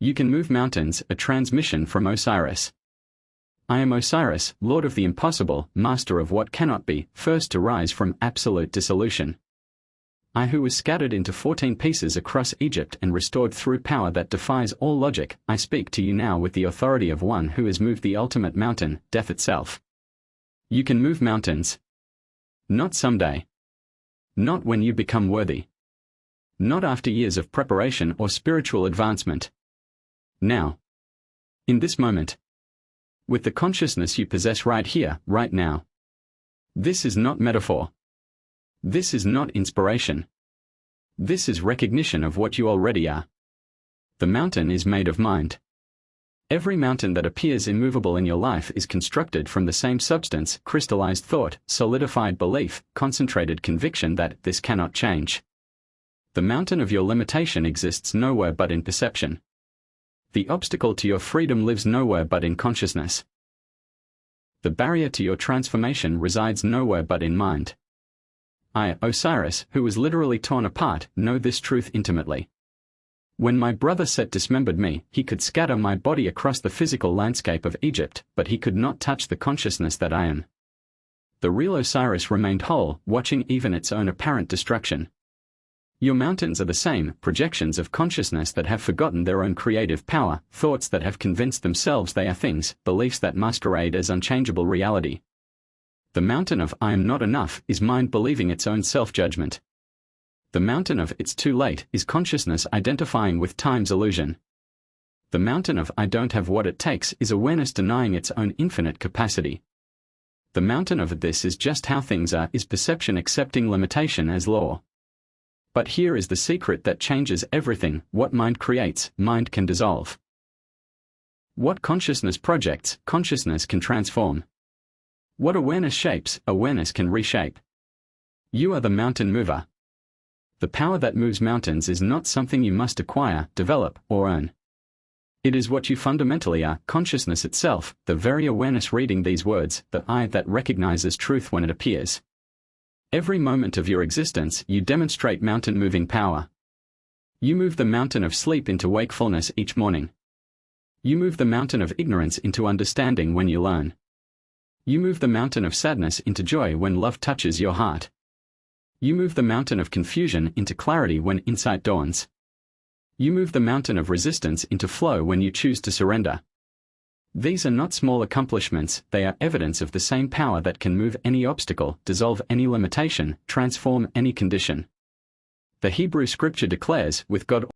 You can move mountains, a transmission from Osiris. I am Osiris, Lord of the impossible, master of what cannot be, first to rise from absolute dissolution. I who was scattered into 14 pieces across Egypt and restored through power that defies all logic, I speak to you now with the authority of one who has moved the ultimate mountain, death itself. You can move mountains. Not someday. Not when you become worthy. Not after years of preparation or spiritual advancement. Now. In this moment. With the consciousness you possess right here, right now. This is not metaphor. This is not inspiration. This is recognition of what you already are. The mountain is made of mind. Every mountain that appears immovable in your life is constructed from the same substance, crystallized thought, solidified belief, concentrated conviction that this cannot change. The mountain of your limitation exists nowhere but in perception. The obstacle to your freedom lives nowhere but in consciousness. The barrier to your transformation resides nowhere but in mind. I, Osiris, who was literally torn apart, know this truth intimately. When my brother Set dismembered me, he could scatter my body across the physical landscape of Egypt, but he could not touch the consciousness that I am. The real Osiris remained whole, watching even its own apparent destruction. Your mountains are the same, projections of consciousness that have forgotten their own creative power, thoughts that have convinced themselves they are things, beliefs that masquerade as unchangeable reality. The mountain of I am not enough is mind believing its own self-judgment. The mountain of it's too late is consciousness identifying with time's illusion. The mountain of I don't have what it takes is awareness denying its own infinite capacity. The mountain of this is just how things are is perception accepting limitation as law. But here is the secret that changes everything: what mind creates, mind can dissolve. What consciousness projects, consciousness can transform. What awareness shapes, awareness can reshape. You are the mountain mover. The power that moves mountains is not something you must acquire, develop, or earn. It is what you fundamentally are, consciousness itself, the very awareness reading these words, the I that recognizes truth when it appears. Every moment of your existence, you demonstrate mountain-moving power. You move the mountain of sleep into wakefulness each morning. You move the mountain of ignorance into understanding when you learn. You move the mountain of sadness into joy when love touches your heart. You move the mountain of confusion into clarity when insight dawns. You move the mountain of resistance into flow when you choose to surrender. These are not small accomplishments, they are evidence of the same power that can move any obstacle, dissolve any limitation, transform any condition. The Hebrew scripture declares, with God